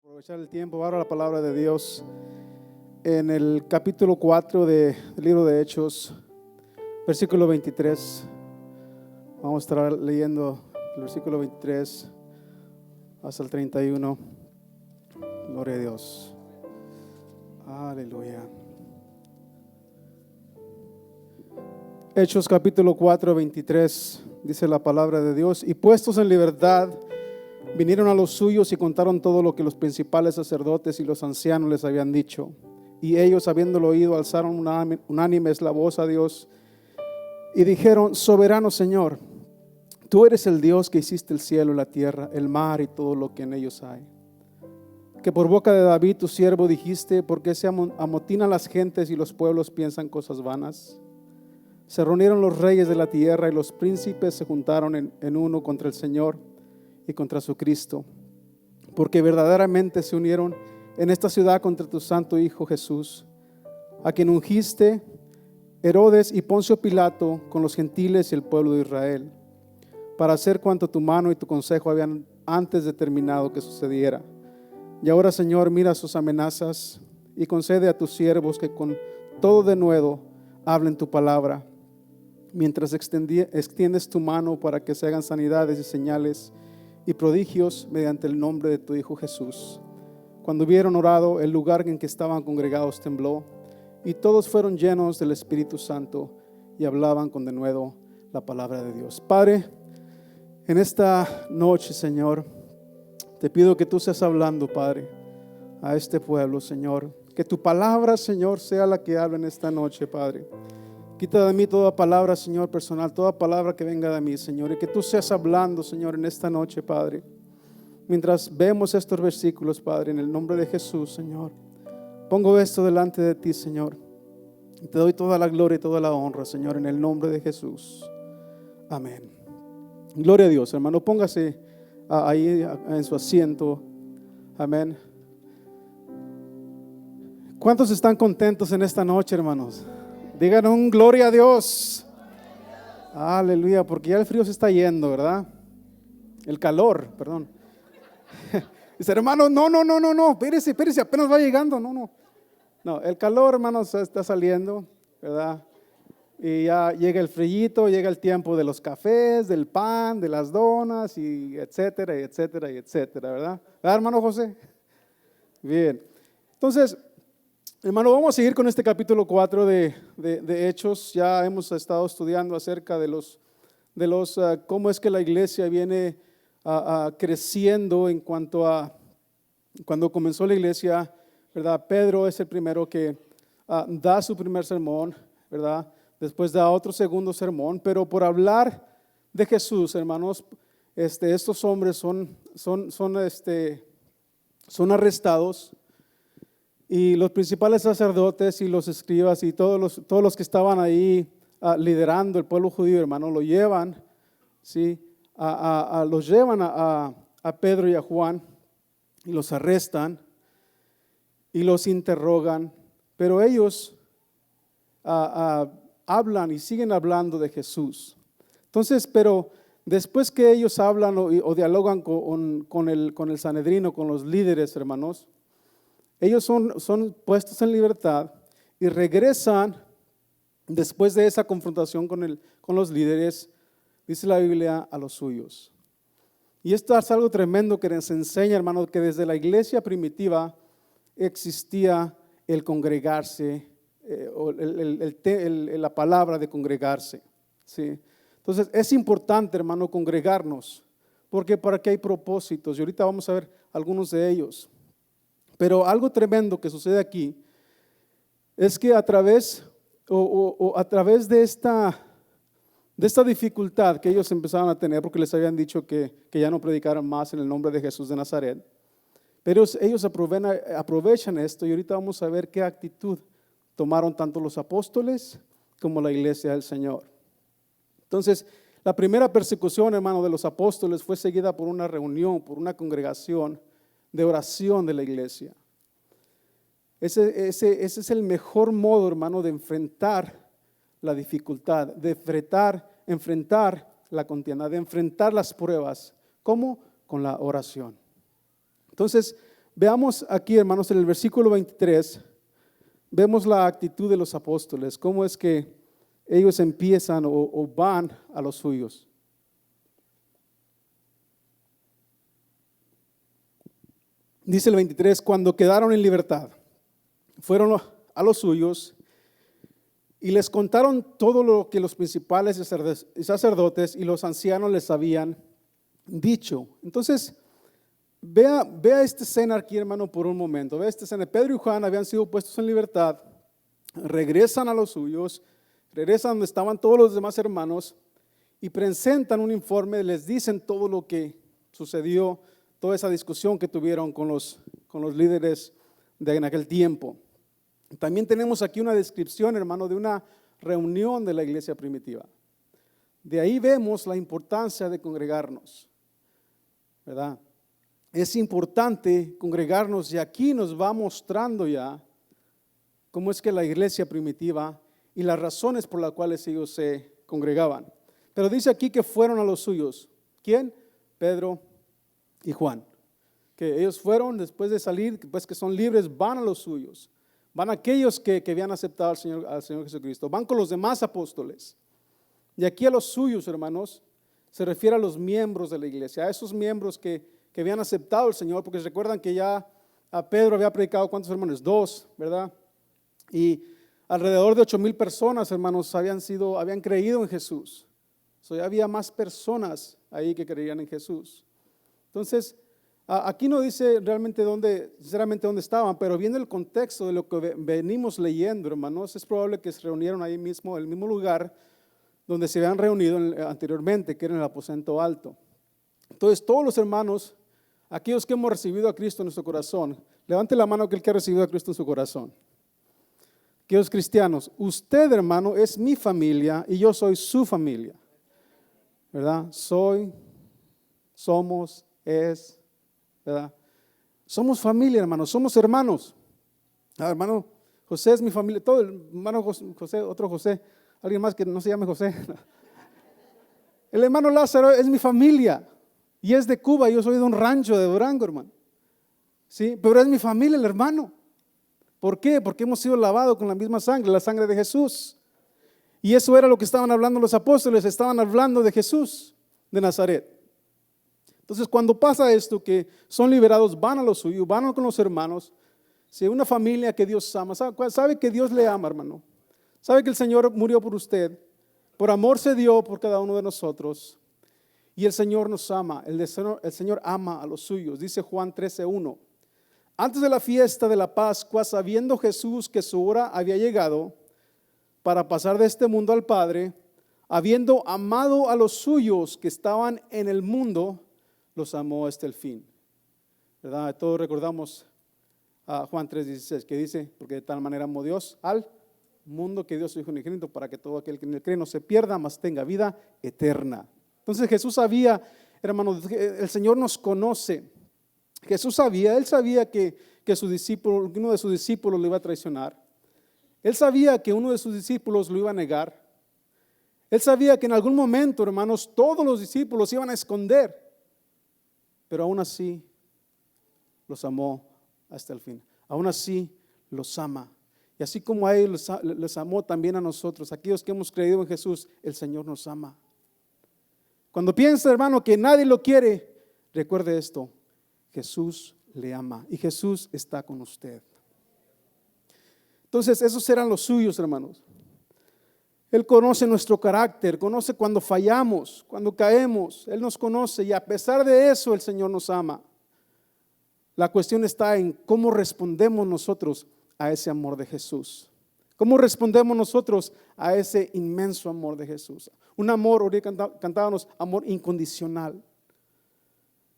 Aprovechar el tiempo, ahora la palabra de Dios en el capítulo 4 del libro de Hechos, versículo 23. Vamos a estar leyendo el versículo 23 hasta el 31. Gloria a Dios. Aleluya. Hechos capítulo 4, 23, dice la palabra de Dios: y puestos en libertad, vinieron a los suyos y contaron todo lo que los principales sacerdotes y los ancianos les habían dicho. Y ellos, habiéndolo oído, alzaron unánimes la voz a Dios y dijeron: soberano Señor, tú eres el Dios que hiciste el cielo y la tierra, el mar y todo lo que en ellos hay. Que por boca de David tu siervo dijiste: ¿por qué se amotinan las gentes y los pueblos piensan cosas vanas? Se reunieron los reyes de la tierra y los príncipes se juntaron en uno contra el Señor y contra su Cristo, porque verdaderamente se unieron en esta ciudad contra tu santo Hijo Jesús, a quien ungiste Herodes y Poncio Pilato con los gentiles y el pueblo de Israel, para hacer cuanto tu mano y tu consejo habían antes determinado que sucediera. Y ahora, Señor, mira sus amenazas y concede a tus siervos que con todo denuedo hablen tu palabra, mientras extiendes tu mano para que se hagan sanidades y señales y prodigios mediante el nombre de tu Hijo Jesús. Cuando hubieron orado, el lugar en que estaban congregados tembló, y todos fueron llenos del Espíritu Santo y hablaban con denuedo la palabra de Dios. Padre, en esta noche, Señor, te pido que tú seas hablando, Padre, a este pueblo, Señor. Que tu palabra, Señor, sea la que hable en esta noche, Padre. Quita de mí toda palabra, Señor, personal, toda palabra que venga de mí, Señor, y que tú seas hablando, Señor, en esta noche, Padre. Mientras vemos estos versículos, Padre, en el nombre de Jesús, Señor, pongo esto delante de ti, Señor, y te doy toda la gloria y toda la honra, Señor, en el nombre de Jesús. Amén. Gloria a Dios, hermano. Póngase ahí en su asiento. Amén. ¿Cuántos están contentos en esta noche, hermanos? Digan un gloria a Dios. Aleluya, porque ya el frío se está yendo, ¿verdad? El calor, perdón. Dice, hermano, no, espérese, apenas va llegando, no, el calor, hermanos, está saliendo, ¿verdad? Y ya llega el frillito, llega el tiempo de los cafés, del pan, de las donas, y etcétera, ¿verdad? ¿Verdad, hermano José? Bien, entonces, hermano, vamos a seguir con este capítulo 4 de Hechos. Ya hemos estado estudiando acerca de los cómo es que la iglesia viene creciendo en cuanto a cuando comenzó la iglesia, ¿verdad? Pedro es el primero que da su primer sermón, ¿verdad? Después da otro segundo sermón, pero por hablar de Jesús, hermanos, estos hombres son arrestados. Y los principales sacerdotes y los escribas y todos los que estaban ahí liderando el pueblo judío, hermano, lo llevan, ¿sí? Los llevan a Pedro y a Juan y los arrestan y los interrogan, pero ellos hablan y siguen hablando de Jesús. Entonces, pero después que ellos hablan o dialogan con el Sanedrino, con los líderes, hermanos, ellos son puestos en libertad y regresan después de esa confrontación con los líderes, dice la Biblia, a los suyos. Y esto es algo tremendo que nos enseña, hermanos, que desde la iglesia primitiva existía el congregarse, la palabra de congregarse, ¿sí? Entonces es importante, hermano, congregarnos, porque para qué hay propósitos, y ahorita vamos a ver algunos de ellos. Pero algo tremendo que sucede aquí es que a través de esta dificultad que ellos empezaron a tener, porque les habían dicho que ya no predicaran más en el nombre de Jesús de Nazaret, pero ellos aprovechan esto, y ahorita vamos a ver qué actitud tomaron tanto los apóstoles como la iglesia del Señor. Entonces, la primera persecución, hermano, de los apóstoles fue seguida por una reunión, por una congregación de oración de la iglesia. Ese es el mejor modo, hermano, de enfrentar la dificultad, de enfrentar la contienda, de enfrentar las pruebas. ¿Cómo? Con la oración. Entonces, Veamos aquí, hermanos, en el versículo 23, vemos la actitud de los apóstoles, cómo es que ellos empiezan o van a los suyos. Dice el 23, cuando quedaron en libertad, fueron a los suyos y les contaron todo lo que los principales sacerdotes y los ancianos les habían dicho. Entonces, vea esta escena aquí, hermano, por un momento. Vea esta escena. Pedro y Juan habían sido puestos en libertad, regresan a los suyos, regresan donde estaban todos los demás hermanos y presentan un informe, les dicen todo lo que sucedió, toda esa discusión que tuvieron con los líderes en aquel tiempo. También tenemos aquí una descripción, hermano, de una reunión de la iglesia primitiva. De ahí vemos la importancia de congregarnos, ¿verdad? Es importante congregarnos y aquí nos va mostrando ya cómo es que la iglesia primitiva y las razones por las cuales ellos se congregaban. Pero dice aquí que fueron a los suyos. ¿Quién? Pedro y Juan. Que ellos fueron después de salir, pues que son libres, van a los suyos. Van aquellos que habían aceptado al Señor Jesucristo. Van con los demás apóstoles. Y aquí a los suyos, hermanos, se refiere a los miembros de la iglesia, a esos miembros que habían aceptado al Señor, porque recuerdan que ya a Pedro había predicado, ¿cuántos hermanos? 2, ¿verdad? Y alrededor de 8,000 personas, hermanos, habían creído en Jesús. Ya había más personas ahí que creían en Jesús. Entonces, aquí no dice realmente sinceramente dónde estaban, pero viendo el contexto de lo que venimos leyendo, hermanos, es probable que se reunieron ahí mismo, en el mismo lugar donde se habían reunido anteriormente, que era en el aposento alto. Entonces, todos los hermanos, aquellos que hemos recibido a Cristo en nuestro corazón, levante la mano aquel que ha recibido a Cristo en su corazón. Aquellos cristianos, usted, hermano, es mi familia y yo soy su familia, ¿verdad? Somos, ¿verdad? Somos familia, hermanos, somos hermanos. Hermano José es mi familia, todo el hermano José, otro José, alguien más que no se llame José. El hermano Lázaro es mi familia y es de Cuba, yo soy de un rancho de Durango, hermano. Sí, pero es mi familia el hermano. ¿Por qué? Porque hemos sido lavados con la misma sangre, la sangre de Jesús. Y eso era lo que estaban hablando los apóstoles, estaban hablando de Jesús de Nazaret. Entonces, cuando pasa esto, que son liberados, van a lo suyo, van con los hermanos. Si una familia que Dios ama, sabe que Dios le ama, hermano. Sabe que el Señor murió por usted. Por amor se dio por cada uno de nosotros. Y el Señor nos ama. El Señor ama a los suyos. Dice Juan 13:1. Antes de la fiesta de la Pascua, sabiendo Jesús que su hora había llegado para pasar de este mundo al Padre, habiendo amado a los suyos que estaban en el mundo, los amó hasta el fin. ¿Verdad? Todos recordamos a Juan 3:16 que dice, porque de tal manera amó Dios al mundo que Dios su Hijo unigénito para que todo aquel que en él cree no se pierda, mas tenga vida eterna. Entonces Jesús sabía, hermanos, el Señor nos conoce. Jesús sabía, Él sabía que uno de sus discípulos lo iba a traicionar. Él sabía que uno de sus discípulos lo iba a negar. Él sabía que en algún momento, hermanos, todos los discípulos iban a esconder. Pero aún así los amó hasta el fin. Aún así los ama. Y así como a ellos les amó también a nosotros, aquellos que hemos creído en Jesús, el Señor nos ama. Cuando piensa, hermano, que nadie lo quiere, recuerde esto. Jesús le ama y Jesús está con usted. Entonces, esos eran los suyos, hermanos. Él conoce nuestro carácter, conoce cuando fallamos, cuando caemos. Él nos conoce y a pesar de eso el Señor nos ama. La cuestión está en cómo respondemos nosotros a ese amor de Jesús. ¿Cómo respondemos nosotros a ese inmenso amor de Jesús? Un amor, ahorita cantábamos, amor incondicional.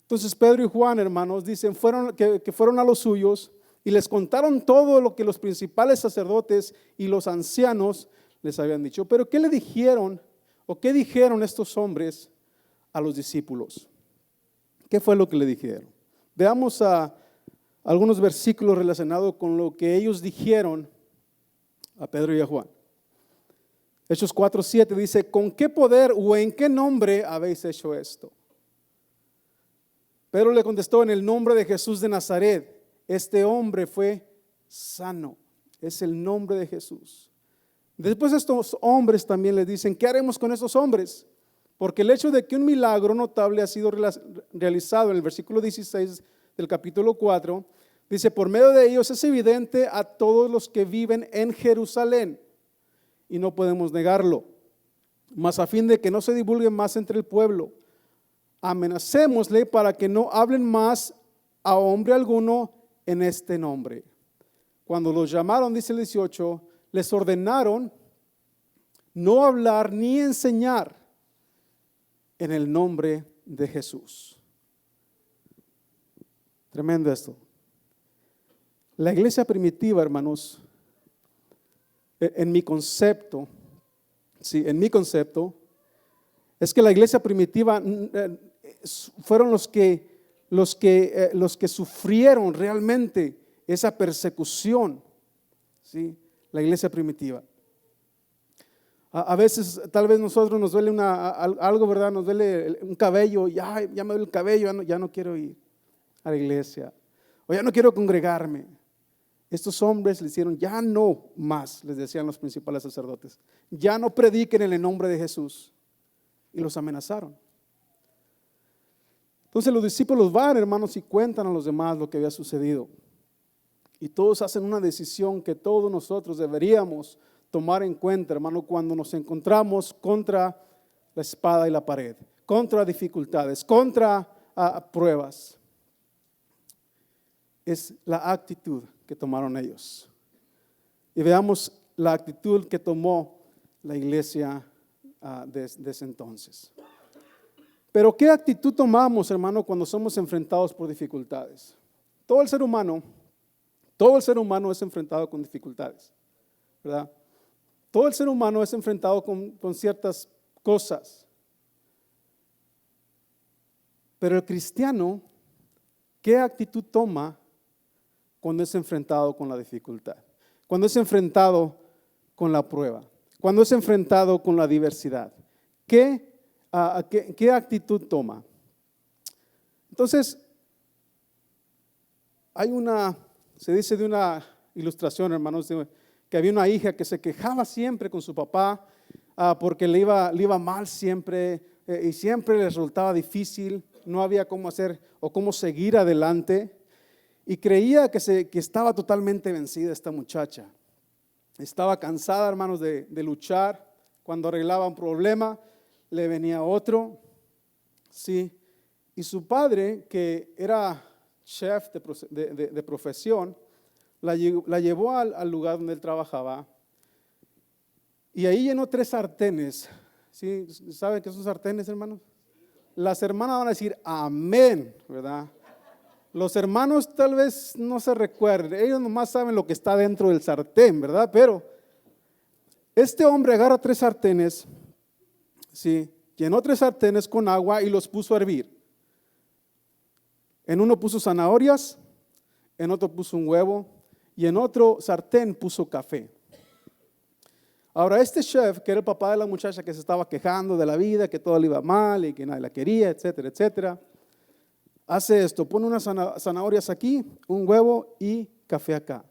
Entonces Pedro y Juan, hermanos, dicen que fueron a los suyos y les contaron todo lo que los principales sacerdotes y los ancianos les habían dicho. Pero ¿qué le dijeron o qué dijeron estos hombres a los discípulos? ¿Qué fue lo que le dijeron? Veamos algunos versículos relacionados con lo que ellos dijeron a Pedro y a Juan. Hechos 4:7 dice, ¿con qué poder o en qué nombre habéis hecho esto? Pedro le contestó, en el nombre de Jesús de Nazaret, este hombre fue sano. Es el nombre de Jesús. Después estos hombres también le dicen, ¿qué haremos con estos hombres? Porque el hecho de que un milagro notable ha sido realizado en el versículo 16 del capítulo 4, dice, por medio de ellos es evidente a todos los que viven en Jerusalén, y no podemos negarlo, mas a fin de que no se divulgue más entre el pueblo, amenacémosle para que no hablen más a hombre alguno en este nombre. Cuando los llamaron, dice el 18, les ordenaron no hablar ni enseñar en el nombre de Jesús. Tremendo esto. La iglesia primitiva, hermanos, en mi concepto, es que la iglesia primitiva fueron los que sufrieron realmente esa persecución, ¿sí? La iglesia primitiva. A veces, tal vez nosotros nos duele algo, ¿verdad? Nos duele un cabello, ya me duele el cabello, ya no quiero ir a la iglesia, o ya no quiero congregarme. Estos hombres le hicieron, ya no más, les decían los principales sacerdotes, ya no prediquen en el nombre de Jesús, y los amenazaron. Entonces los discípulos van, hermanos, y cuentan a los demás lo que había sucedido. Y todos hacen una decisión que todos nosotros deberíamos tomar en cuenta, hermano, cuando nos encontramos contra la espada y la pared, contra dificultades, contra pruebas. Es la actitud que tomaron ellos. Y veamos la actitud que tomó la iglesia desde ese entonces. Pero ¿qué actitud tomamos, hermano, cuando somos enfrentados por dificultades? Todo el ser humano es enfrentado con dificultades, ¿verdad? Todo el ser humano es enfrentado con ciertas cosas. Pero el cristiano, ¿qué actitud toma cuando es enfrentado con la dificultad? Cuando es enfrentado con la prueba, cuando es enfrentado con la diversidad. ¿Qué actitud toma? Entonces, se dice de una ilustración, hermanos, que había una hija que se quejaba siempre con su papá porque le iba mal siempre y siempre le resultaba difícil, no había cómo hacer o cómo seguir adelante, y creía que estaba totalmente vencida esta muchacha. Estaba cansada, hermanos, de luchar. Cuando arreglaba un problema, le venía otro, ¿sí? Y su padre, que era chef de profesión, la llevó al lugar donde él trabajaba, y ahí llenó 3 sartenes. ¿Sí? ¿Saben qué son sartenes, hermanos? Las hermanas van a decir amén, ¿verdad? Los hermanos tal vez no se recuerden, ellos nomás saben lo que está dentro del sartén, ¿verdad? Pero este hombre agarra 3 sartenes, ¿sí? Llenó 3 sartenes con agua y los puso a hervir. En uno puso zanahorias, en otro puso un huevo y en otro sartén puso café. Ahora este chef, que era el papá de la muchacha que se estaba quejando de la vida, que todo le iba mal y que nadie la quería, etcétera, etcétera, hace esto, pone unas zanahorias aquí, un huevo y café acá.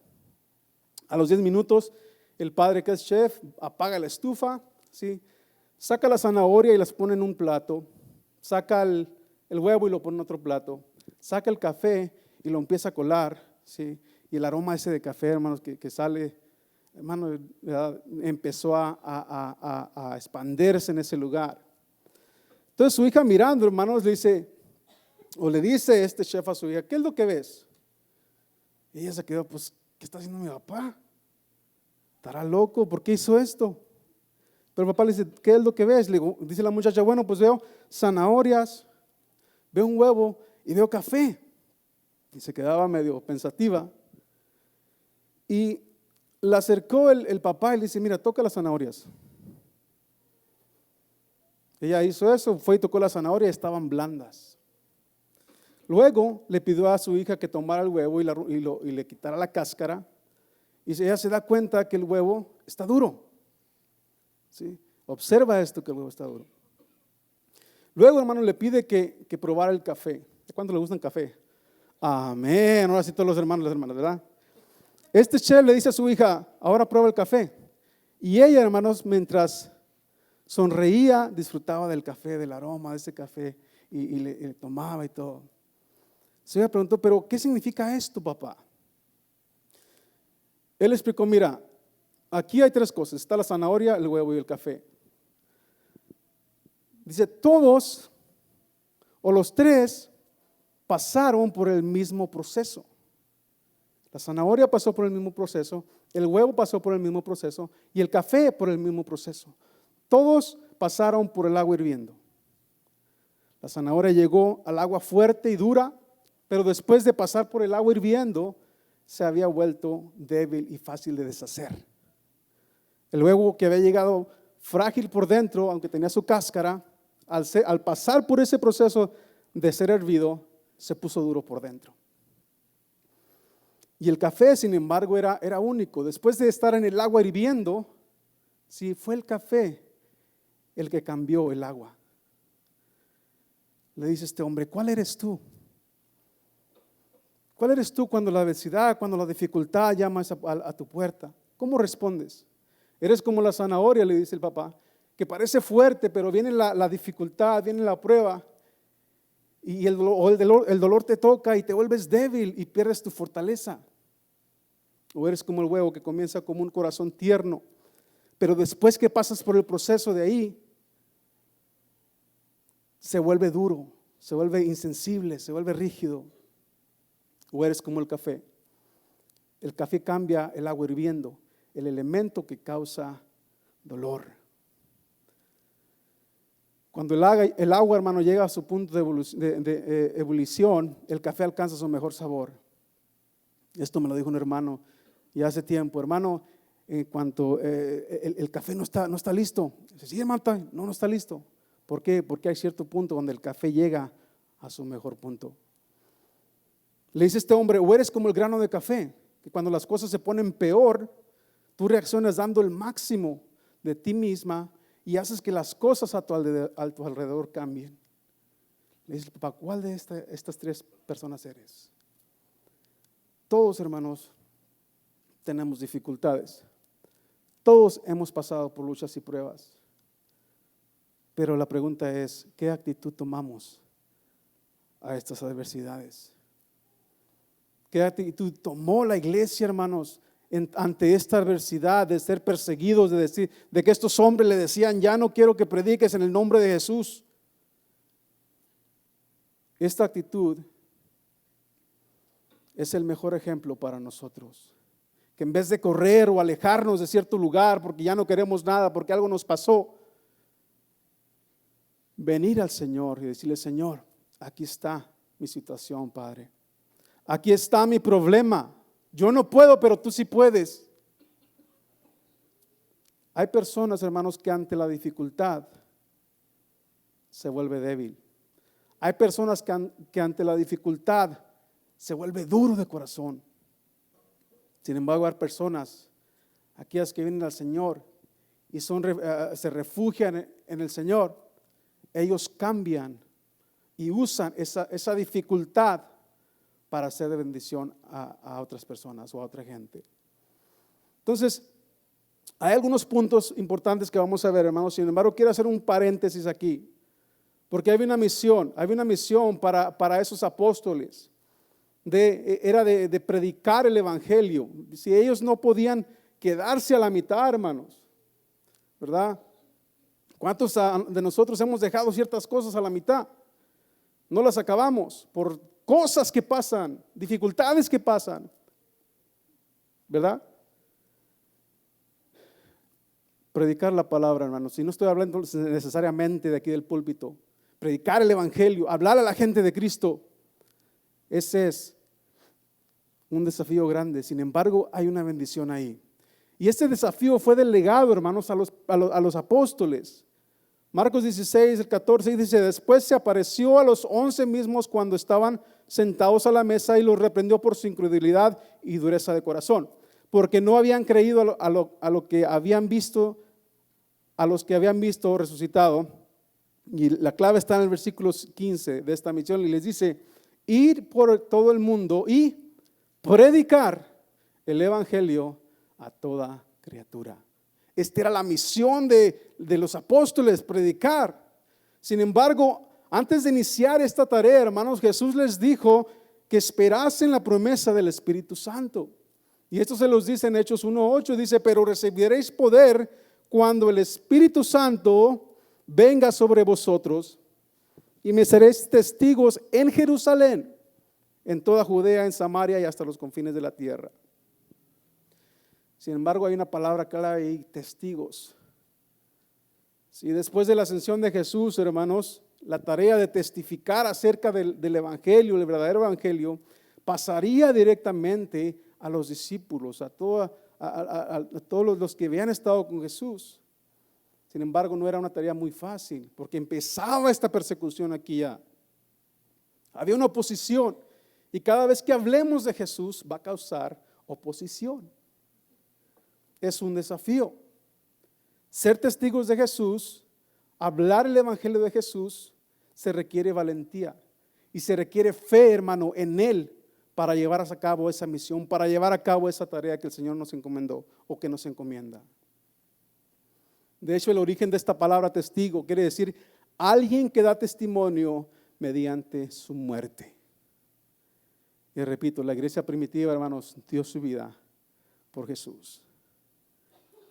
A los 10 minutos, el padre, que es chef, apaga la estufa, ¿sí? Saca la zanahoria y las pone en un plato, saca el huevo y lo pone en otro plato, saca el café y lo empieza a colar, ¿sí? Y el aroma ese de café, hermanos, que sale, hermano, empezó a expandirse en ese lugar. Entonces su hija, mirando, hermanos, le dice este chef a su hija, ¿qué es lo que ves? Y ella se quedó, pues, ¿qué está haciendo mi papá? ¿Estará loco? ¿Por qué hizo esto? Pero el papá le dice, ¿qué es lo que ves? Dice la muchacha, bueno, pues veo zanahorias, veo un huevo y veo café. Y se quedaba medio pensativa. Y le acercó el papá y le dice, mira, toca las zanahorias. Ella hizo eso, fue y tocó las zanahorias, estaban blandas. Luego le pidió a su hija que tomara el huevo y le quitara la cáscara. Y ella se da cuenta que el huevo está duro. ¿Sí? Observa esto, que el huevo está duro. Luego, hermano, le pide que probara el café. ¿De cuánto le gusta el café? Amén. Ahora sí todos los hermanos y las hermanas, ¿verdad? Este chef le dice a su hija, ahora prueba el café. Y ella, hermanos, mientras sonreía, disfrutaba del café, del aroma de ese café y le tomaba y todo. Se le preguntó, pero ¿qué significa esto, papá? Él explicó, mira, aquí hay 3 cosas, está la zanahoria, el huevo y el café. Dice, todos o los 3 pasaron por el mismo proceso. La zanahoria pasó por el mismo proceso, el huevo pasó por el mismo proceso y el café por el mismo proceso. Todos pasaron por el agua hirviendo. La zanahoria llegó al agua fuerte y dura, pero después de pasar por el agua hirviendo, se había vuelto débil y fácil de deshacer. El huevo, que había llegado frágil por dentro, aunque tenía su cáscara, al pasar por ese proceso de ser hervido, se puso duro por dentro. Y el café, sin embargo, era único. Después de estar en el agua hirviendo, sí, fue el café el que cambió el agua. Le dice este hombre, ¿cuál eres tú? ¿Cuál eres tú cuando la adversidad, cuando la dificultad llama a tu puerta? ¿Cómo respondes? Eres como la zanahoria, le dice el papá, que parece fuerte, pero viene la dificultad, viene la prueba, y el dolor te toca y te vuelves débil y pierdes tu fortaleza. O eres como el huevo que comienza como un corazón tierno, pero después que pasas por el proceso de ahí, se vuelve duro, se vuelve insensible, se vuelve rígido. O eres como el café. El café cambia el agua hirviendo, el elemento que causa dolor. Cuando el agua, hermano, llega a su punto de ebullición, el café alcanza su mejor sabor. Esto me lo dijo un hermano ya hace tiempo. Hermano, en cuanto el café no está listo. Dice, sí, hermano, no está listo. ¿Por qué? Porque hay cierto punto donde el café llega a su mejor punto. Le dice este hombre, o eres como el grano de café, que cuando las cosas se ponen peor, tú reaccionas dando el máximo de ti misma y haces que las cosas a tu alrededor cambien. Le dice, papá, ¿cuál de estas 3 personas eres? Todos, hermanos, tenemos dificultades. Todos hemos pasado por luchas y pruebas. Pero la pregunta es, ¿qué actitud tomamos a estas adversidades? ¿Qué actitud tomó la iglesia, hermanos, ante esta adversidad de ser perseguidos, de que estos hombres le decían, ya no quiero que prediques en el nombre de Jesús? Esta actitud es el mejor ejemplo para nosotros. Que en vez de correr o alejarnos de cierto lugar porque ya no queremos nada, porque algo nos pasó, venir al Señor y decirle, Señor, aquí está mi situación, Padre. Aquí está mi problema. Yo no puedo, pero tú sí puedes. Hay personas, hermanos, que ante la dificultad se vuelve débil. Hay personas que ante la dificultad se vuelve duro de corazón. Sin embargo, hay personas, aquellas que vienen al Señor y se refugian en el Señor, ellos cambian y usan esa dificultad para hacer de bendición a otras personas o a otra gente. Entonces, hay algunos puntos importantes que vamos a ver, hermanos. Sin embargo, quiero hacer un paréntesis aquí, porque hay una misión para esos apóstoles. Era de predicar el evangelio. Si ellos no podían quedarse a la mitad, hermanos, ¿verdad? ¿Cuántos de nosotros hemos dejado ciertas cosas a la mitad? No las acabamos por cosas que pasan, dificultades que pasan, ¿verdad? Predicar la palabra, hermanos. Y no estoy hablando necesariamente de aquí del púlpito. Predicar el evangelio, hablar a la gente de Cristo. Ese es un desafío grande. Sin embargo, hay una bendición ahí. Y este desafío fue delegado, hermanos, a los apóstoles. Marcos 16, el 14 dice, después se apareció a los 11 mismos cuando estaban sentados a la mesa y los reprendió por su incredulidad y dureza de corazón, porque no habían creído a lo que habían visto, a los que habían visto resucitado. Y la clave está en el versículo 15 de esta misión y les dice, ir por todo el mundo y predicar el evangelio a toda criatura. Esta era la misión de los apóstoles, predicar. Sin embargo, antes de iniciar esta tarea, hermanos, Jesús les dijo que esperasen la promesa del Espíritu Santo. Y esto se los dice en Hechos 1:8, dice, pero recibiréis poder cuando el Espíritu Santo venga sobre vosotros, y me seréis testigos en Jerusalén, en toda Judea, en Samaria y hasta los confines de la tierra. Sin embargo, hay una palabra clave ahí, testigos. Si después de la ascensión de Jesús, hermanos, la tarea de testificar acerca del evangelio, el verdadero evangelio, pasaría directamente a los discípulos, a todos los que habían estado con Jesús. Sin embargo, no era una tarea muy fácil, porque empezaba esta persecución aquí ya. Había una oposición, y cada vez que hablemos de Jesús va a causar oposición. Es un desafío. Ser testigos de Jesús, hablar el evangelio de Jesús, se requiere valentía y se requiere fe, hermano, en Él para llevar a cabo esa misión, para llevar a cabo esa tarea que el Señor nos encomendó o que nos encomienda. De hecho, el origen de esta palabra testigo quiere decir alguien que da testimonio mediante su muerte. Y repito, la iglesia primitiva, hermanos, dio su vida por Jesús.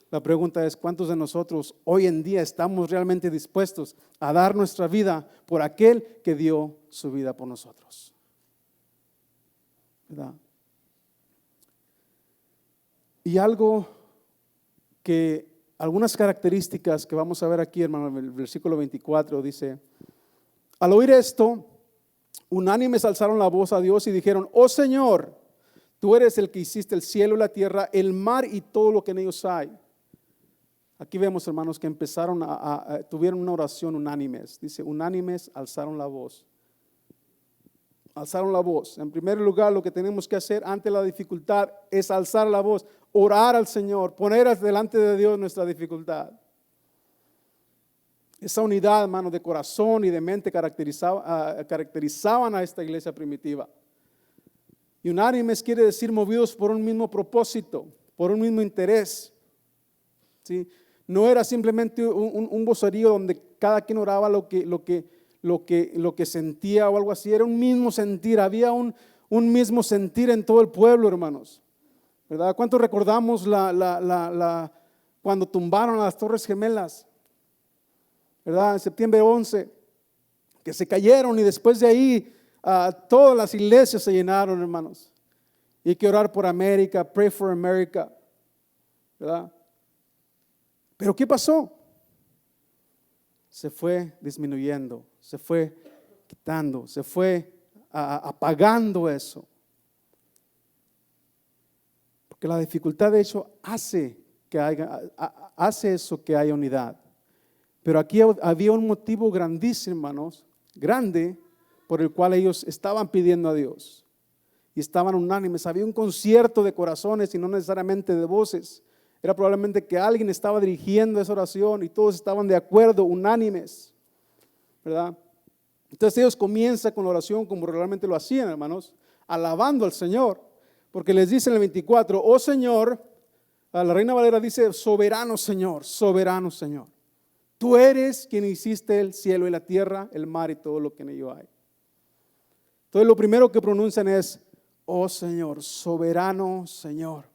La pregunta es, ¿cuántos de nosotros hoy en día estamos realmente dispuestos a dar nuestra vida por aquel que dio su vida por nosotros? ¿Verdad? Y algunas características que vamos a ver aquí, hermano, en el versículo 24 dice, al oír esto, unánimes alzaron la voz a Dios y dijeron, oh Señor, tú eres el que hiciste el cielo y la tierra, el mar y todo lo que en ellos hay. Aquí vemos, hermanos, que tuvieron una oración unánimes. Dice, unánimes alzaron la voz. Alzaron la voz. En primer lugar, lo que tenemos que hacer ante la dificultad es alzar la voz, orar al Señor, poner delante de Dios nuestra dificultad. Esa unidad, hermano, de corazón y de mente caracterizaban a esta iglesia primitiva. Y unánimes quiere decir movidos por un mismo propósito, por un mismo interés. ¿Sí? No era simplemente un vocerío donde cada quien oraba lo que sentía o algo así. Era un mismo sentir, había un mismo sentir en todo el pueblo, hermanos. ¿Verdad? ¿Cuántos recordamos cuando tumbaron a las Torres Gemelas? ¿Verdad? En septiembre 11, que se cayeron y después de ahí todas las iglesias se llenaron, hermanos. Y hay que orar por América, pray for America, ¿verdad? Pero ¿qué pasó? Se fue disminuyendo, se fue quitando, se fue apagando eso. Porque la dificultad de hecho hace eso que haya unidad. Pero aquí había un motivo grandísimo, hermanos, grande, por el cual ellos estaban pidiendo a Dios. Y estaban unánimes. Había un concierto de corazones y no necesariamente de voces. Era probablemente que alguien estaba dirigiendo esa oración y todos estaban de acuerdo, unánimes, ¿verdad? Entonces ellos comienzan con la oración como realmente lo hacían, hermanos, alabando al Señor, porque les dice en el 24, oh Señor, la Reina Valera dice, soberano Señor, tú eres quien hiciste el cielo y la tierra, el mar y todo lo que en ello hay. Entonces lo primero que pronuncian es, oh Señor, soberano Señor.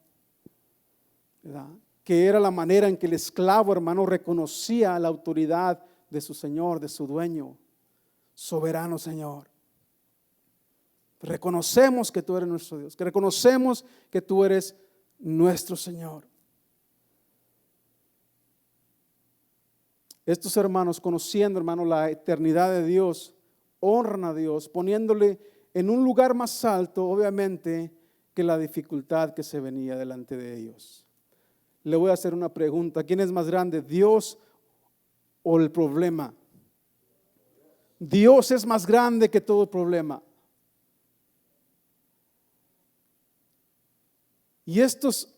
¿Verdad? Que era la manera en que el esclavo, hermano, reconocía la autoridad de su Señor, de su dueño. Soberano Señor. Reconocemos que tú eres nuestro Dios, que reconocemos que tú eres nuestro Señor. Estos hermanos, conociendo, hermano, la eternidad de Dios, honran a Dios, poniéndole en un lugar más alto, obviamente, que la dificultad que se venía delante de ellos. Le voy a hacer una pregunta. ¿Quién es más grande, Dios o el problema? Dios es más grande que todo el problema. Y estos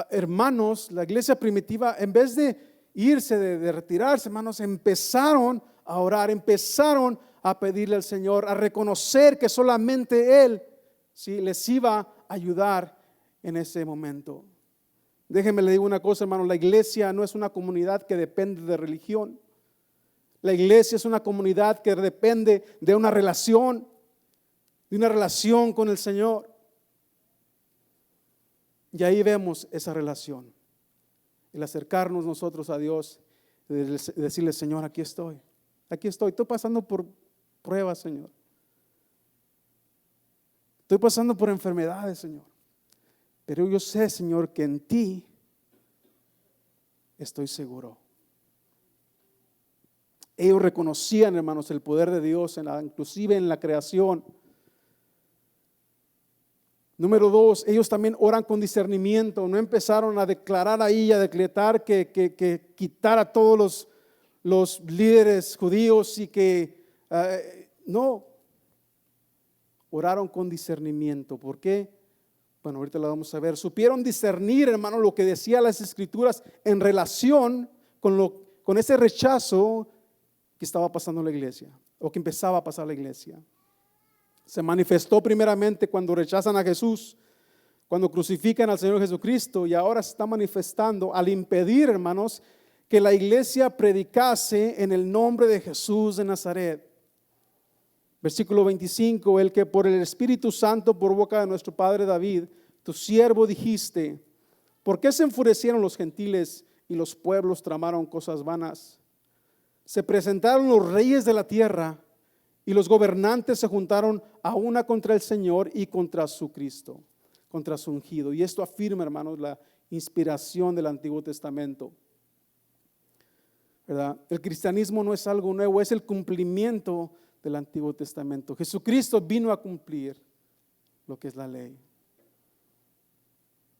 hermanos, la iglesia primitiva, en vez de irse, de retirarse, hermanos, empezaron a orar, empezaron a pedirle al Señor, a reconocer que solamente Él, ¿sí?, les iba a ayudar en ese momento. Déjenme le digo una cosa, hermano, la iglesia no es una comunidad que depende de religión. La iglesia es una comunidad que depende de una relación con el Señor. Y ahí vemos esa relación. El acercarnos nosotros a Dios, decirle, Señor, aquí estoy, estoy pasando por pruebas, Señor. Estoy pasando por enfermedades, Señor. Pero yo sé, Señor, que en ti estoy seguro. Ellos reconocían, hermanos, el poder de Dios, inclusive en la creación. Número 2, ellos también oran con discernimiento. No empezaron a declarar ahí, a decretar que quitar a todos los líderes judíos y que no. Oraron con discernimiento. ¿Por qué? Bueno, ahorita lo vamos a ver. Supieron discernir, hermano, lo que decían las Escrituras en relación con ese rechazo que estaba pasando en la iglesia, o que empezaba a pasar la iglesia. Se manifestó primeramente cuando rechazan a Jesús, cuando crucifican al Señor Jesucristo, y ahora se está manifestando al impedir, hermanos, que la iglesia predicase en el nombre de Jesús de Nazaret. Versículo 25, el que por el Espíritu Santo, por boca de nuestro padre David, tu siervo dijiste, ¿por qué se enfurecieron los gentiles y los pueblos tramaron cosas vanas? Se presentaron los reyes de la tierra y los gobernantes se juntaron a una contra el Señor y contra su Cristo, contra su ungido. Y esto afirma, hermanos, la inspiración del Antiguo Testamento, ¿verdad? El cristianismo no es algo nuevo, es el cumplimiento del Antiguo Testamento. Jesucristo vino a cumplir lo que es la ley.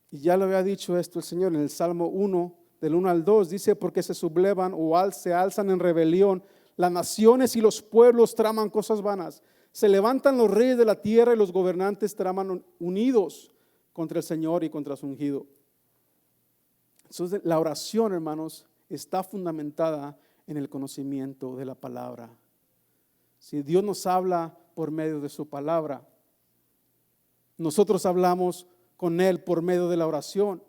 Y ya lo había dicho esto el Señor en el Salmo 1, del 1 al 2, dice, porque se sublevan o se alzan en rebelión, las naciones y los pueblos traman cosas vanas. Se levantan los reyes de la tierra y los gobernantes traman unidos contra el Señor y contra su ungido. Entonces la oración, hermanos, está fundamentada en el conocimiento de la palabra. Si Dios nos habla por medio de su palabra, nosotros hablamos con Él por medio de la oración.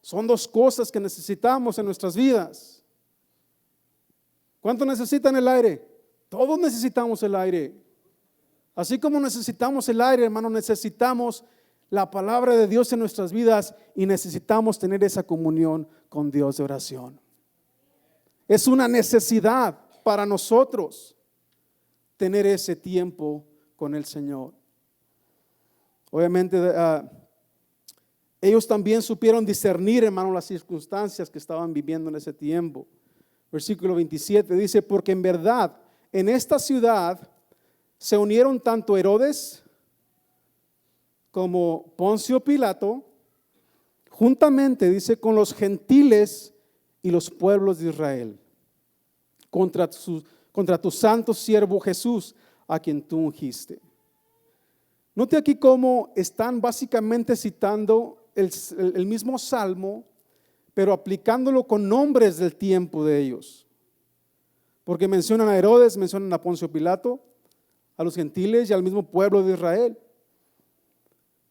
Son dos cosas que necesitamos en nuestras vidas. ¿Cuánto necesitan el aire? Todos necesitamos el aire. Así como necesitamos el aire, hermano, necesitamos la palabra de Dios en nuestras vidas y necesitamos tener esa comunión con Dios de oración. Es una necesidad para nosotros tener ese tiempo con el Señor. Obviamente, ellos también supieron discernir, hermano, las circunstancias que estaban viviendo en ese tiempo. Versículo 27 dice, porque en verdad en esta ciudad se unieron tanto Herodes como Poncio Pilato, juntamente, dice, con los gentiles y los pueblos de Israel, contra tu santo siervo Jesús, a quien tú ungiste. Note aquí cómo están básicamente citando el mismo salmo, pero aplicándolo con nombres del tiempo de ellos. Porque mencionan a Herodes, mencionan a Poncio Pilato, a los gentiles y al mismo pueblo de Israel.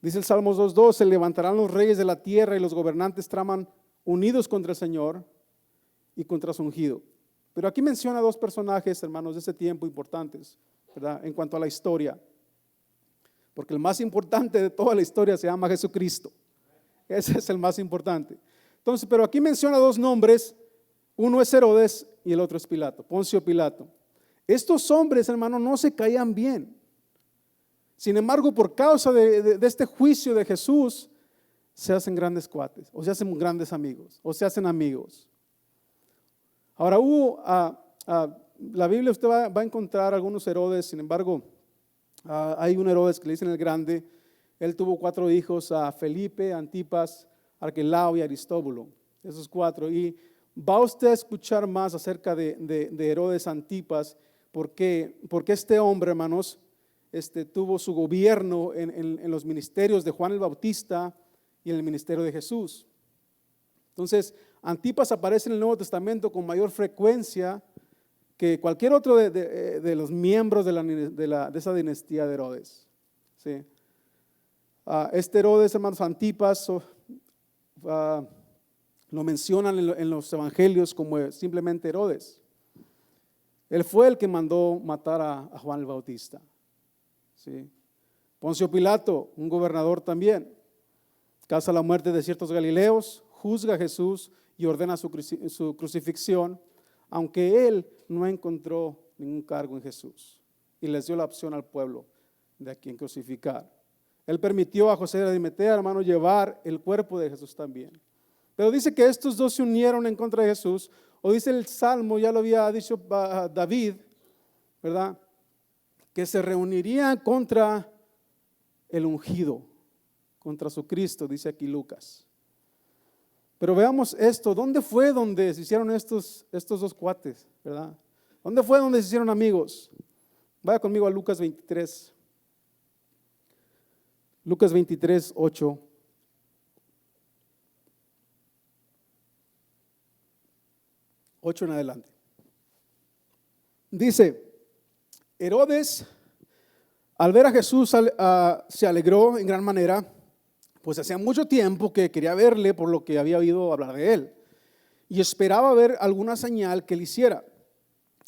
Dice el Salmo 2:2, se levantarán los reyes de la tierra y los gobernantes traman unidos contra el Señor y contra su ungido. Pero aquí menciona dos personajes, hermanos, de ese tiempo importantes, ¿verdad? En cuanto a la historia. Porque el más importante de toda la historia se llama Jesucristo. Ese es el más importante. Entonces, pero aquí menciona dos nombres. Uno es Herodes y el otro es Pilato, Poncio Pilato. Estos hombres, hermanos, no se caían bien. Sin embargo, por causa de este juicio de Jesús, se hacen grandes cuates, o se hacen grandes amigos, o se hacen amigos. Ahora la Biblia usted va a encontrar algunos Herodes. Sin embargo, hay un Herodes que le dicen el Grande. Él tuvo 4 hijos, a Felipe, Antipas, Arquelao y Aristóbulo, esos 4. Y va usted a escuchar más acerca de Herodes Antipas, porque este hombre, hermanos, tuvo su gobierno en los ministerios de Juan el Bautista y en el ministerio de Jesús. Entonces, Antipas aparece en el Nuevo Testamento con mayor frecuencia que cualquier otro de los miembros de esa dinastía de Herodes. ¿Sí? Este Herodes, hermanos, Antipas, lo mencionan en los evangelios como simplemente Herodes. Él fue el que mandó matar a Juan el Bautista. ¿Sí? Poncio Pilato, un gobernador también, causa la muerte de ciertos galileos, juzga a Jesús y ordena su crucifixión, aunque él no encontró ningún cargo en Jesús y les dio la opción al pueblo de a quien crucificar. Él permitió a José de Arimatea, hermano, llevar el cuerpo de Jesús también. Pero dice que estos dos se unieron en contra de Jesús, o dice el Salmo, ya lo había dicho David, ¿verdad? Que se reunirían contra el ungido, contra su Cristo, dice aquí Lucas. Pero veamos esto, ¿dónde fue donde se hicieron estos dos cuates, verdad? ¿Dónde fue donde se hicieron amigos? Vaya conmigo a Lucas 23. Lucas 23, 8. En adelante. Dice, Herodes, al ver a Jesús, se alegró en gran manera, pues hacía mucho tiempo que quería verle por lo que había oído hablar de él, y esperaba ver alguna señal que le hiciera.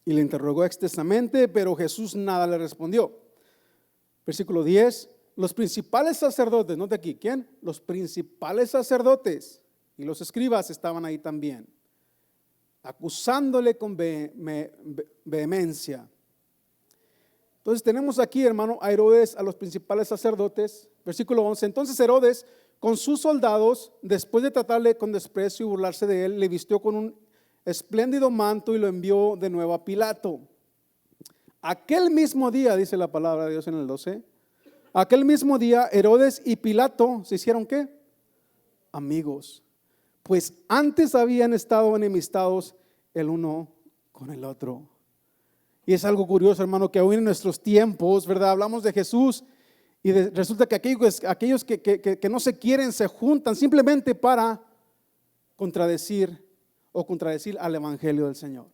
Y le interrogó extensamente, pero Jesús nada le respondió. Versículo 10, los principales sacerdotes, note aquí, ¿quién? Los principales sacerdotes y los escribas estaban ahí también, acusándole con vehemencia. Entonces tenemos aquí, hermano, a Herodes, a los principales sacerdotes. Versículo 11, entonces Herodes con sus soldados, después de tratarle con desprecio y burlarse de él, le vistió con un espléndido manto y lo envió de nuevo a Pilato. Aquel mismo día, dice la palabra de Dios en el 12, aquel mismo día Herodes y Pilato se hicieron ¿qué? Amigos, pues antes habían estado enemistados el uno con el otro. Y es algo curioso, hermano, que aún en nuestros tiempos, ¿verdad? Hablamos de Jesús y resulta que aquellos que no se quieren se juntan simplemente para contradecir al evangelio del Señor.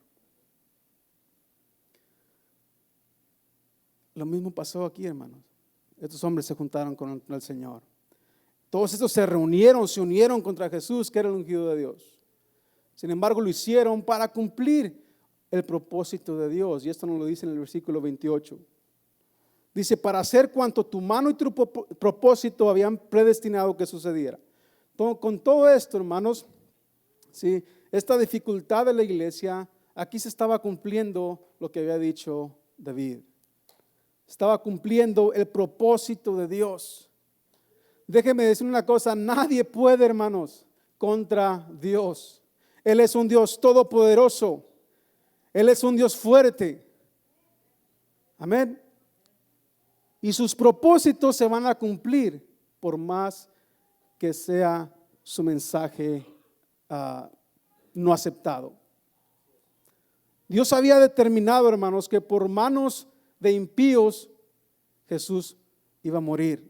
Lo mismo pasó aquí, hermanos. Estos hombres se juntaron con el Señor. Todos estos se unieron contra Jesús, que era el ungido de Dios. Sin embargo, lo hicieron para cumplir el propósito de Dios. Y esto nos lo dice en el versículo 28. Dice, para hacer cuanto tu mano y tu propósito habían predestinado que sucediera. Con todo esto, hermanos, ¿sí? Esta dificultad de la iglesia, aquí se estaba cumpliendo lo que había dicho David. Estaba cumpliendo el propósito de Dios. Déjeme decir una cosa, nadie puede, hermanos, contra Dios. Él es un Dios todopoderoso. Él es un Dios fuerte. Amén. Y sus propósitos se van a cumplir por más que sea su mensaje no aceptado. Dios había determinado, hermanos, que por manos de impíos Jesús iba a morir,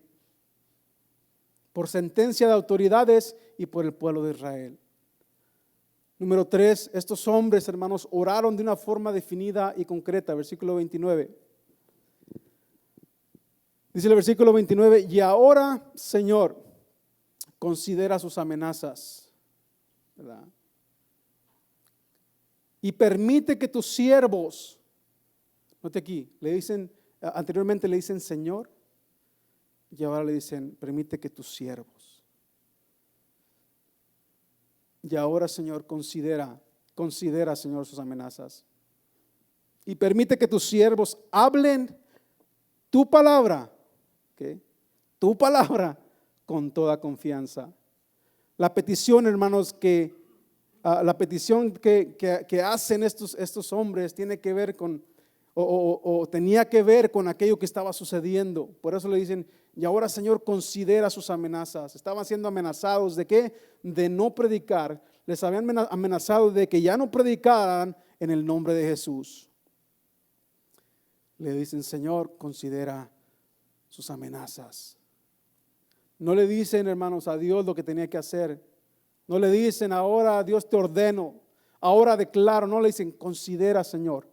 por sentencia de autoridades y por el pueblo de Israel. Número 3, estos hombres, hermanos, oraron de una forma definida y concreta. Versículo 29. Dice el versículo 29, y ahora, Señor, considera sus amenazas, ¿verdad? Y permite que tus siervos, note aquí, anteriormente le dicen Señor, y ahora le dicen, permite que tus siervos. Y ahora, Señor, considera, Señor, sus amenazas. Y permite que tus siervos hablen tu palabra, ¿okay? Tu palabra con toda confianza. La petición, hermanos, que hacen estos hombres tiene que ver con, tenía que ver con aquello que estaba sucediendo. Por eso le dicen, y ahora, Señor, considera sus amenazas. Estaban siendo amenazados ¿de qué? De no predicar. Les habían amenazado de que ya no predicaran en el nombre de Jesús. Le dicen, Señor, considera sus amenazas. No le dicen, hermanos, a Dios lo que tenía que hacer. No le dicen, ahora Dios te ordeno, ahora declaro. No le dicen, considera, Señor,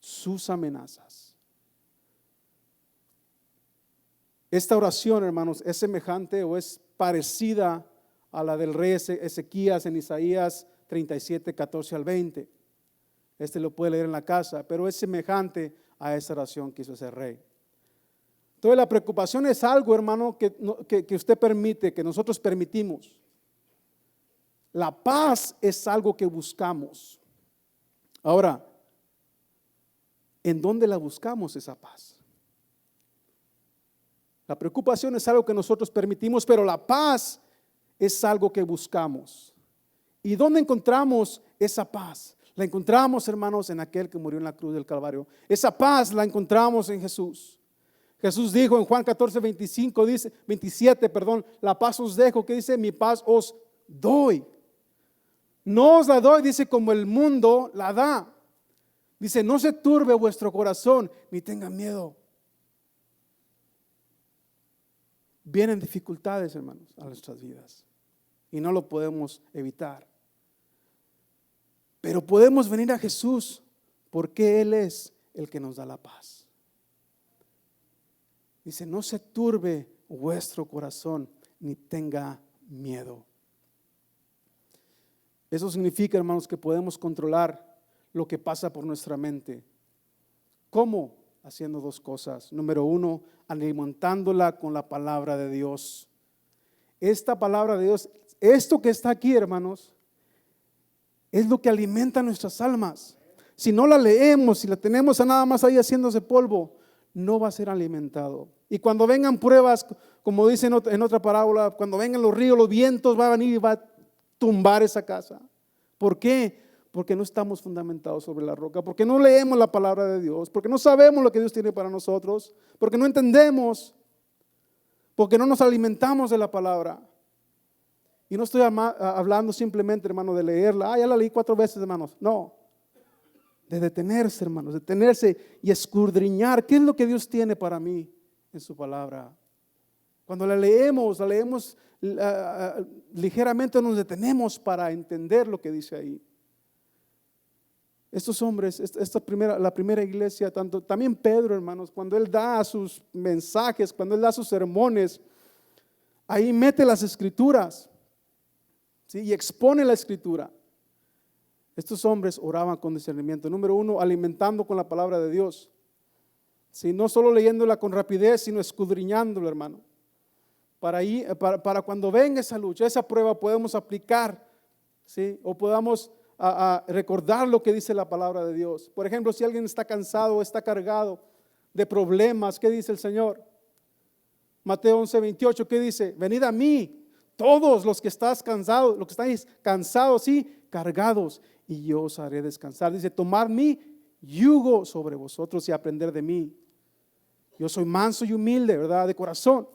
sus amenazas. Esta oración, hermanos, es semejante o es parecida a la del rey Ezequías en Isaías 37, 14 al 20. Lo puede leer en la casa, pero es semejante a esa oración que hizo ese rey. Entonces la preocupación es algo, hermano, que usted permite, que nosotros permitimos. La paz es algo que buscamos. Ahora, ¿en dónde la buscamos esa paz? La preocupación es algo que nosotros permitimos, pero la paz es algo que buscamos. ¿Y dónde encontramos esa paz? La encontramos, hermanos, en aquel que murió en la cruz del Calvario. Esa paz la encontramos en Jesús. Jesús dijo en Juan 14, 27, la paz os dejo, que dice, mi paz os doy. No os la doy, dice, como el mundo la da. Dice, no se turbe vuestro corazón, ni tengan miedo. Vienen dificultades, hermanos, a nuestras vidas. Y no lo podemos evitar. Pero podemos venir a Jesús porque Él es el que nos da la paz. Dice, no se turbe vuestro corazón, ni tenga miedo. Eso significa, hermanos, que podemos controlar lo que pasa por nuestra mente. ¿Cómo? Haciendo dos cosas. Número uno, alimentándola con la palabra de Dios. Esta palabra de Dios, esto que está aquí, hermanos, es lo que alimenta nuestras almas. Si no la leemos, si la tenemos nada más ahí haciéndose polvo, no va a ser alimentado. Y cuando vengan pruebas, como dice en otra parábola, cuando vengan los ríos, los vientos, va a venir y va a tumbar esa casa. ¿Por qué? Porque no estamos fundamentados sobre la roca, porque no leemos la palabra de Dios, porque no sabemos lo que Dios tiene para nosotros, porque no entendemos, porque no nos alimentamos de la palabra. Y no estoy hablando simplemente, hermano, de leerla. Ya la leí 4 veces, hermanos. No, de detenerse, hermanos, detenerse y escudriñar qué es lo que Dios tiene para mí en su palabra. Cuando la leemos ligeramente nos detenemos para entender lo que dice ahí. Estos hombres, la primera iglesia, también Pedro, hermanos, cuando él da sus mensajes, cuando él da sus sermones, ahí mete las escrituras, ¿sí? Y expone la escritura. Estos hombres oraban con discernimiento. Número uno, alimentando con la palabra de Dios. ¿Sí? No solo leyéndola con rapidez, sino escudriñándola, hermano. Para cuando venga esa lucha, esa prueba, podemos aplicar, ¿sí? O podamos a recordar lo que dice la palabra de Dios. Por ejemplo, si alguien está cansado o está cargado de problemas, ¿qué dice el Señor? Mateo 11, 28, ¿qué dice? Venid a mí, todos los que estáis cansados y cargados, y yo os haré descansar. Dice, tomad mi yugo sobre vosotros y aprender de mí. Yo soy manso y humilde, ¿verdad? De corazón.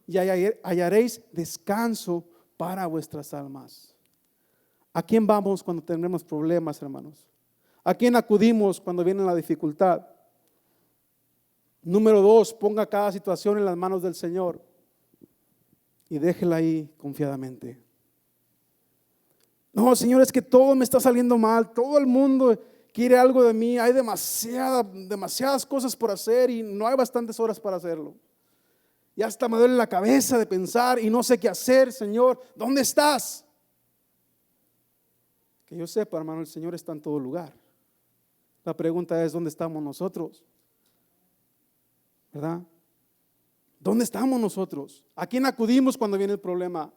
Y hallaréis descanso para vuestras almas. ¿A quién vamos cuando tenemos problemas, hermanos? ¿A quién acudimos cuando viene la dificultad? Número 2, ponga cada situación en las manos del Señor y déjela ahí confiadamente. No, Señor, es que todo me está saliendo mal, todo el mundo quiere algo de mí, hay demasiadas cosas por hacer y no hay bastantes horas para hacerlo. Ya hasta me duele la cabeza de pensar y no sé qué hacer, Señor, ¿dónde estás? Que yo sepa, hermano, el Señor está en todo lugar. La pregunta es, ¿dónde estamos nosotros? ¿Verdad? ¿Dónde estamos nosotros? ¿A quién acudimos cuando viene el problema?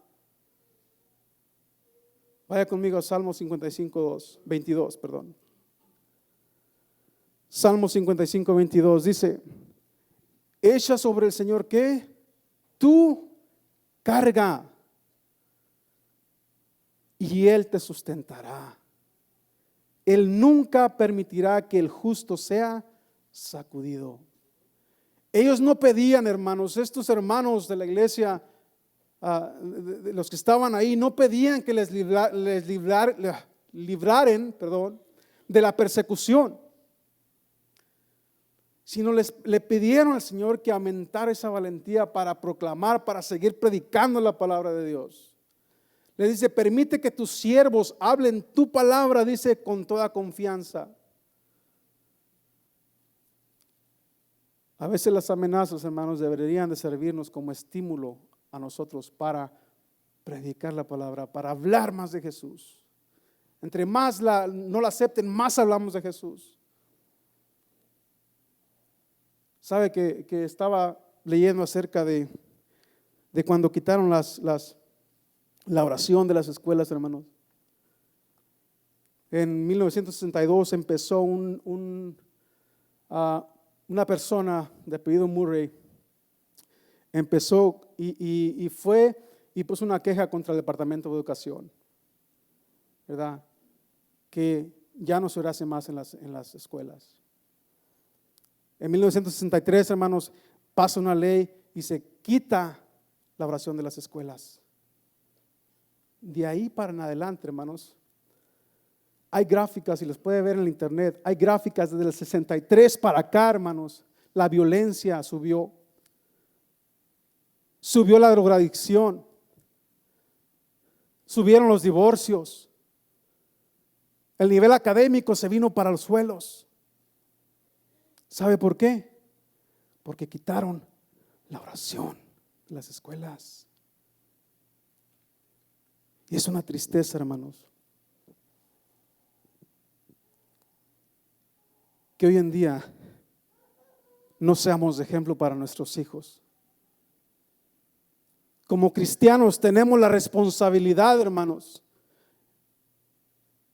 Vaya conmigo a Salmo 22. Salmo 55, 22 dice, echa sobre el Señor, ¿qué? Tu carga, y Él te sustentará. Él nunca permitirá que el justo sea sacudido. Ellos no pedían, hermanos, estos hermanos de la iglesia, de los que estaban ahí, no pedían que les libraren de la persecución, sino le pidieron al Señor que aumentara esa valentía para proclamar, para seguir predicando la palabra de Dios. Le dice, permite que tus siervos hablen tu palabra, dice, con toda confianza. A veces las amenazas, hermanos, deberían de servirnos como estímulo a nosotros para predicar la palabra, para hablar más de Jesús. Entre más no la acepten, más hablamos de Jesús. Sabe que estaba leyendo acerca de cuando quitaron la oración de las escuelas, hermanos. En 1962 empezó una persona de apellido Murray, empezó y fue y puso una queja contra el Departamento de Educación, ¿verdad? Que ya no se orase más en las escuelas. En 1963, hermanos, pasa una ley y se quita la oración de las escuelas. De ahí para en adelante, hermanos, hay gráficas, y les puede ver en el internet, hay gráficas desde el 63 para acá, hermanos. La violencia subió la drogadicción, subieron los divorcios, el nivel académico se vino para los suelos. ¿Sabe por qué? Porque quitaron la oración de las escuelas. Y es una tristeza, hermanos, que hoy en día no seamos de ejemplo para nuestros hijos. Como cristianos tenemos la responsabilidad, hermanos,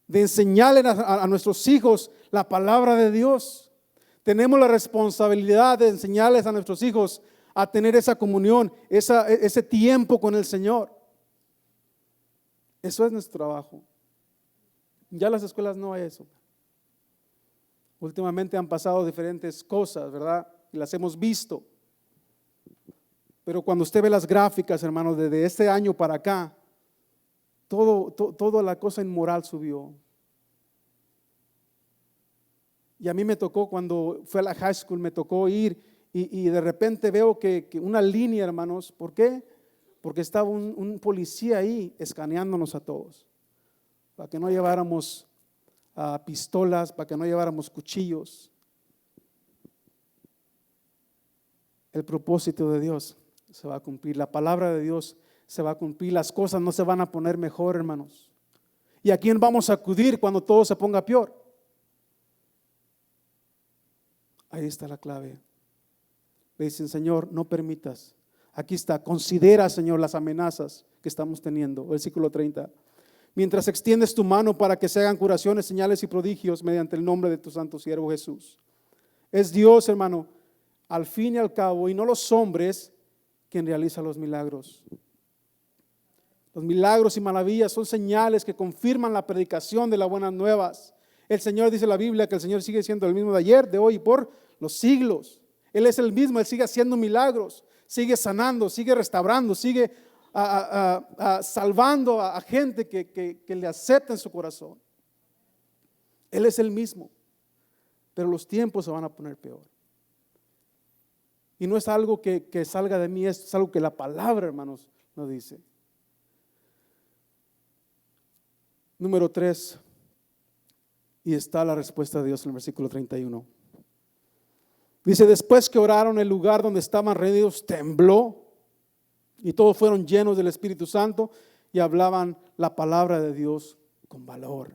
de enseñarle a nuestros hijos la palabra de Dios. Tenemos la responsabilidad de enseñarles a nuestros hijos a tener esa comunión, ese tiempo con el Señor. Eso es nuestro trabajo. Ya en las escuelas no hay eso. Últimamente han pasado diferentes cosas, ¿verdad? Y las hemos visto. Pero cuando usted ve las gráficas, hermanos, desde este año para acá, toda la cosa inmoral subió. Y a mí me tocó, cuando fui a la high school, me tocó ir y de repente veo que una línea, hermanos. ¿Por qué? Porque estaba un policía ahí escaneándonos a todos, para que no lleváramos pistolas, para que no lleváramos cuchillos. El propósito de Dios se va a cumplir, la palabra de Dios se va a cumplir, las cosas no se van a poner mejor, hermanos. ¿Y a quién vamos a acudir cuando todo se ponga peor? Ahí está la clave. Le dicen: Señor, no permitas. Aquí está, considera, Señor, las amenazas que estamos teniendo. Versículo 30. Mientras extiendes tu mano para que se hagan curaciones, señales y prodigios mediante el nombre de tu santo siervo Jesús. Es Dios, hermano, al fin y al cabo, y no los hombres, quien realiza los milagros. Los milagros y maravillas son señales que confirman la predicación de las buenas nuevas. El Señor, dice la Biblia, que el Señor sigue siendo el mismo de ayer, de hoy y por los siglos. Él es el mismo, Él sigue haciendo milagros, sigue sanando, sigue restaurando, sigue salvando a gente que le acepta en su corazón. Él es el mismo, pero los tiempos se van a poner peor. Y no es algo que salga de mí, es algo que la palabra, hermanos, nos dice. Número 3, y está la respuesta de Dios en el versículo 31. Dice: después que oraron, el lugar donde estaban reunidos tembló, y todos fueron llenos del Espíritu Santo y hablaban la palabra de Dios con valor.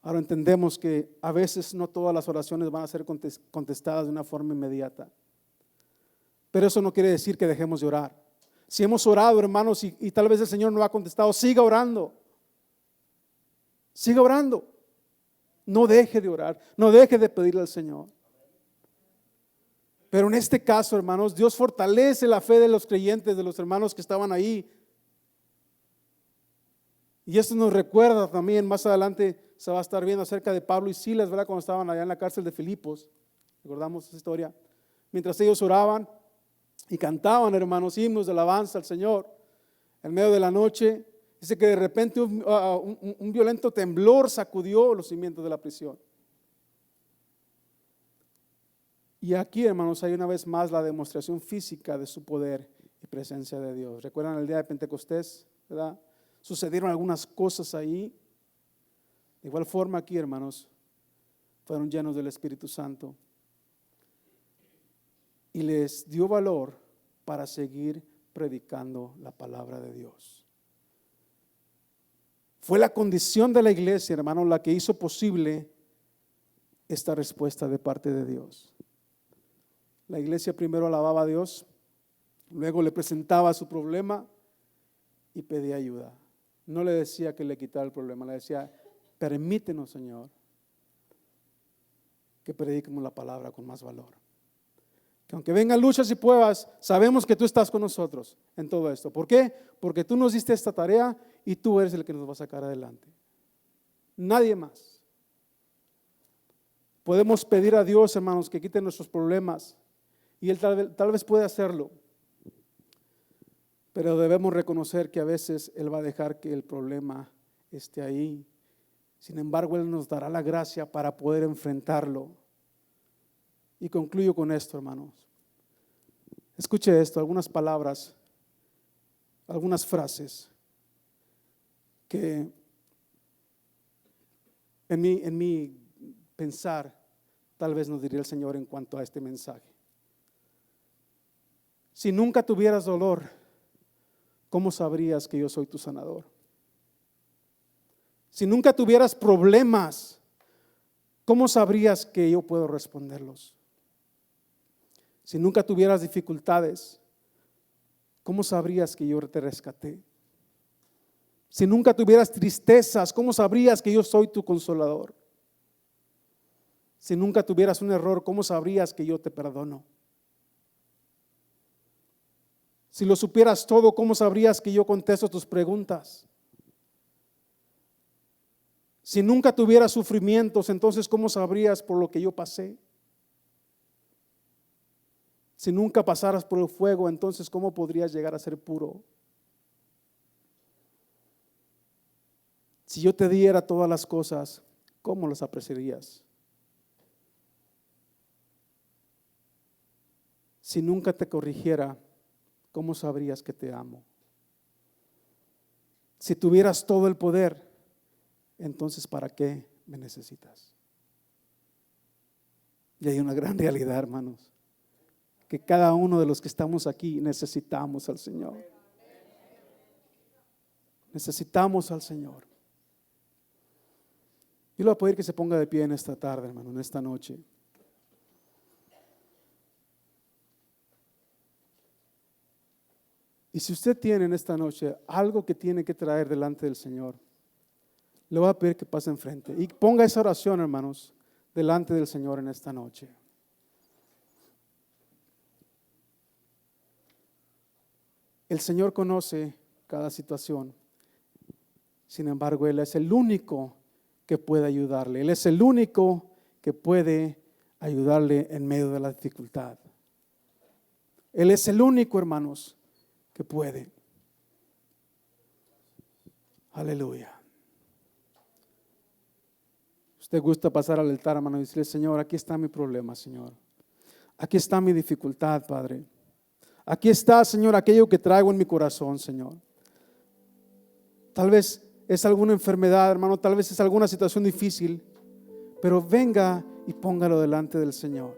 Ahora entendemos que a veces no todas las oraciones van a ser contestadas de una forma inmediata, pero eso no quiere decir que dejemos de orar. Si hemos orado, hermanos, y tal vez el Señor no ha contestado, siga orando. Siga orando. No deje de orar, no deje de pedirle al Señor. Pero en este caso, hermanos, Dios fortalece la fe de los creyentes, de los hermanos que estaban ahí. Y esto nos recuerda también, más adelante se va a estar viendo acerca de Pablo y Silas, ¿verdad? Cuando estaban allá en la cárcel de Filipos. Recordamos esa historia. Mientras ellos oraban y cantaban, hermanos, himnos de alabanza al Señor, en medio de la noche, dice que de repente un violento temblor sacudió los cimientos de la prisión. Y aquí, hermanos, hay una vez más la demostración física de su poder y presencia de Dios. ¿Recuerdan el día de Pentecostés? ¿Verdad? Sucedieron algunas cosas ahí. De igual forma aquí, hermanos, fueron llenos del Espíritu Santo. y les dio valor para seguir predicando la palabra de Dios. Fue la condición de la iglesia, hermano, la que hizo posible esta respuesta de parte de Dios. La iglesia primero alababa a Dios, luego le presentaba su problema y pedía ayuda. No le decía que le quitara el problema, le decía: permítenos, Señor, que prediquemos la palabra con más valor. Que aunque vengan luchas y pruebas, sabemos que tú estás con nosotros en todo esto. ¿Por qué? Porque tú nos diste esta tarea y tú eres el que nos va a sacar adelante. Nadie más. Podemos pedir a Dios, hermanos, que quite nuestros problemas, y Él tal vez puede hacerlo. Pero debemos reconocer que a veces Él va a dejar que el problema esté ahí. Sin embargo, Él nos dará la gracia para poder enfrentarlo. Y concluyo con esto, hermanos. Escuche esto, algunas palabras, algunas frases que en mi pensar tal vez nos diría el Señor en cuanto a este mensaje. Si nunca tuvieras dolor, ¿cómo sabrías que yo soy tu sanador? Si nunca tuvieras problemas, ¿cómo sabrías que yo puedo responderlos? Si nunca tuvieras dificultades, ¿cómo sabrías que yo te rescaté? Si nunca tuvieras tristezas, ¿cómo sabrías que yo soy tu consolador? Si nunca tuvieras un error, ¿cómo sabrías que yo te perdono? Si lo supieras todo, ¿cómo sabrías que yo contesto tus preguntas? Si nunca tuvieras sufrimientos, entonces ¿cómo sabrías por lo que yo pasé? Si nunca pasaras por el fuego, entonces ¿cómo podrías llegar a ser puro? Si yo te diera todas las cosas, ¿cómo las apreciarías? Si nunca te corrigiera, ¿cómo sabrías que te amo? Si tuvieras todo el poder, entonces ¿para qué me necesitas? Y hay una gran realidad, hermanos, que cada uno de los que estamos aquí necesitamos al Señor. Necesitamos al Señor. Yo le voy a pedir que se ponga de pie en esta tarde, hermano, en esta noche. Y si usted tiene en esta noche algo que tiene que traer delante del Señor, le voy a pedir que pase enfrente y ponga esa oración, hermanos, delante del Señor en esta noche. El Señor conoce cada situación. Sin embargo, Él es el único que puede ayudarle. Él es el único que puede ayudarle en medio de la dificultad. Él es el único, hermanos, que puede. Aleluya. Usted gusta pasar al altar, hermano, y decirle: Señor, aquí está mi problema, Señor. Aquí está mi dificultad, Padre. Aquí está, Señor, aquello que traigo en mi corazón, Señor. Tal vez es alguna enfermedad, hermano, tal vez es alguna situación difícil, pero venga y póngalo delante del Señor.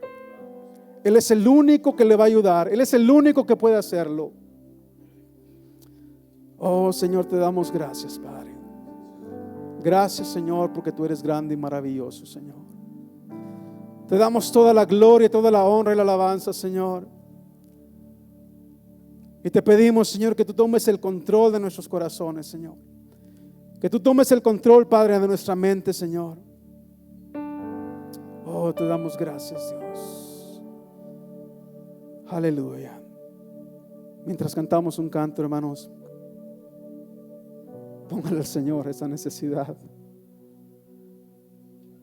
Él es el único que le va a ayudar. Él es el único que puede hacerlo. Oh, Señor, te damos gracias, Padre. Gracias, Señor, porque tú eres grande y maravilloso, Señor. Te damos toda la gloria, toda la honra y la alabanza, Señor. Y te pedimos, Señor, que tú tomes el control de nuestros corazones, Señor. Que tú tomes el control, Padre, de nuestra mente, Señor. Oh, te damos gracias, Dios. Aleluya. Mientras cantamos un canto, hermanos, póngale al Señor esa necesidad.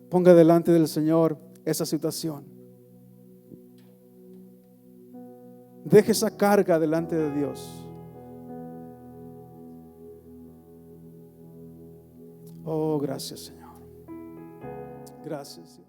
Ponga delante del Señor esa situación. Deje esa carga delante de Dios. Oh, gracias, Señor. Gracias.